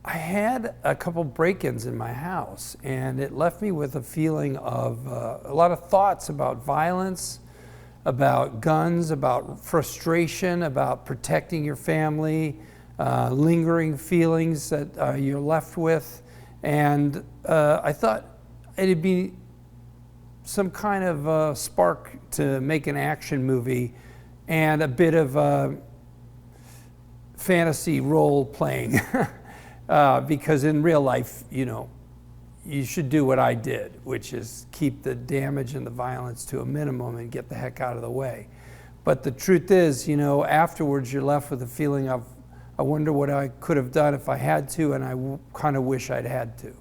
I had a couple break-ins in my house, and it left me with a feeling of a lot of thoughts about violence, about guns, about frustration, about protecting your family, lingering feelings that you're left with. And I thought it'd be some kind of spark to make an action movie and a bit of fantasy role playing. Because in real life, you know, you should do what I did, which is keep the damage and the violence to a minimum and get the heck out of the way. But the truth is, you know, afterwards you're left with a feeling of, I wonder what I could have done if I had to, and I kind of wish I'd had to.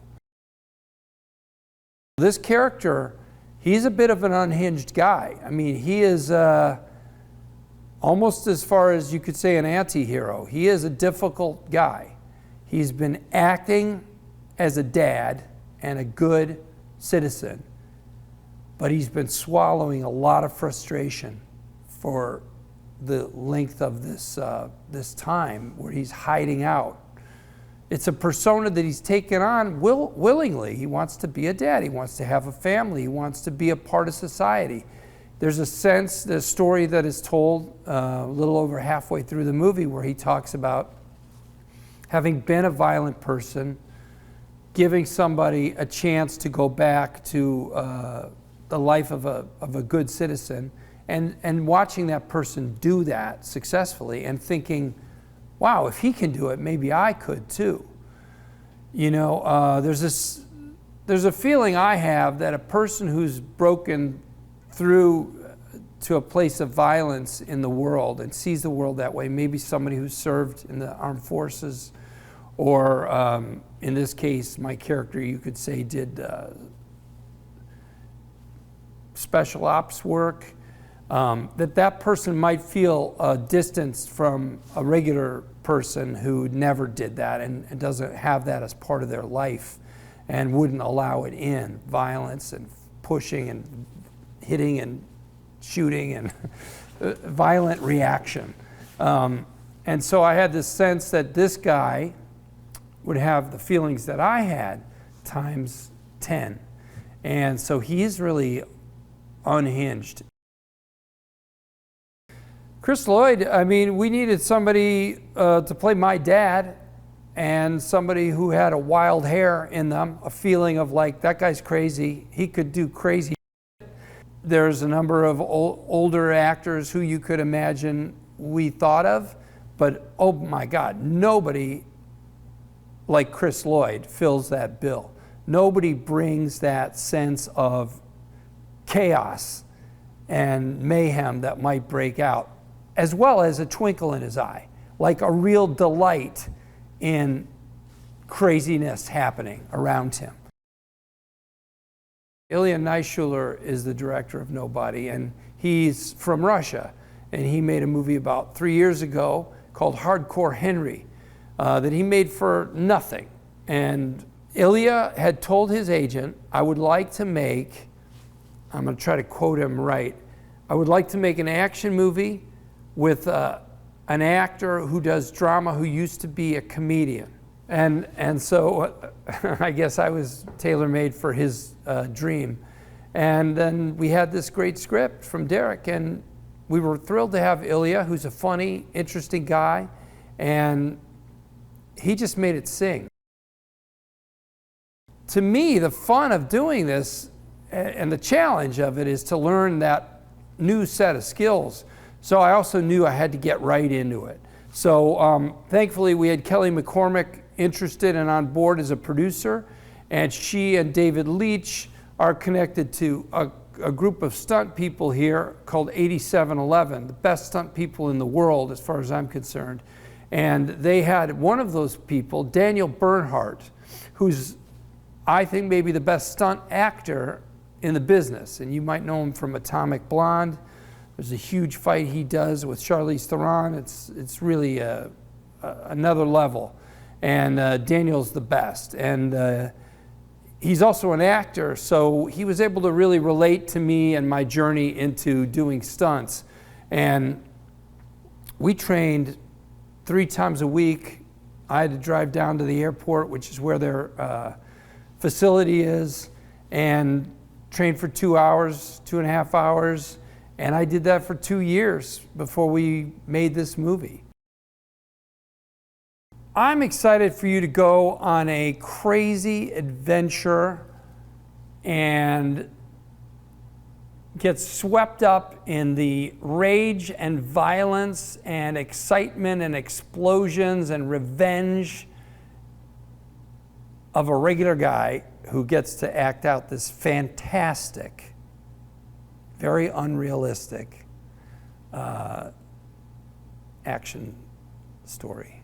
This character, he's a bit of an unhinged guy. I mean, he is almost as far as you could say an anti-hero. He is a difficult guy. He's been acting as a dad and a good citizen, but he's been swallowing a lot of frustration for the length of this time where he's hiding out. It's a persona that he's taken on willingly. He wants to be a dad. He wants to have a family. He wants to be a part of society. There's a sense, the story that is told a little over halfway through the movie where he talks about having been a violent person, giving somebody a chance to go back to the life of a good citizen, and watching that person do that successfully and thinking, wow, if he can do it, maybe I could too. You know, there's a feeling I have that a person who's broken through to a place of violence in the world and sees the world that way, maybe somebody who's served in the armed forces, or in this case, my character, you could say, did special ops work, that person might feel distanced from a regular person who never did that and doesn't have that as part of their life and wouldn't allow it in, violence and pushing and hitting and shooting and violent reaction. And so I had this sense that this guy would have the feelings that I had times 10. And so he's really unhinged. Chris Lloyd, I mean, we needed somebody to play my dad, and somebody who had a wild hair in them, a feeling of like, that guy's crazy, he could do crazy shit. There's a number of older actors who you could imagine we thought of, but oh my God, nobody like Chris Lloyd fills that bill. Nobody brings that sense of chaos and mayhem that might break out, as well as a twinkle in his eye, like a real delight in craziness happening around him. Ilya Naishuller is the director of Nobody, and he's from Russia, and he made a movie about 3 years ago called Hardcore Henry, that he made for nothing. And Ilya had told his agent, I would like to make, I'm going to try to quote him right, I would like to make an action movie with an actor who does drama who used to be a comedian. And so I guess I was tailor-made for his dream. And then we had this great script from Derek, and we were thrilled to have Ilya, who's a funny, interesting guy, and he just made it sing. To me, the fun of doing this and the challenge of it is to learn that new set of skills. So I also knew I had to get right into it. So thankfully we had Kelly McCormick interested and on board as a producer, and she and David Leitch are connected to a group of stunt people here called 8711, the best stunt people in the world as far as I'm concerned. And they had one of those people, Daniel Bernhardt, who's, I think, maybe the best stunt actor in the business. And you might know him from Atomic Blonde. There's a huge fight he does with Charlize Theron. It's really another level. And Daniel's the best. And he's also an actor, so he was able to really relate to me and my journey into doing stunts. And we trained 3 times a week I had to drive down to the airport, which is where their facility is, and train for 2 hours, 2.5 hours. And I did that for 2 years before we made this movie. I'm excited for you to go on a crazy adventure and get swept up in the rage and violence and excitement and explosions and revenge of a regular guy who gets to act out this fantastic, very unrealistic action story.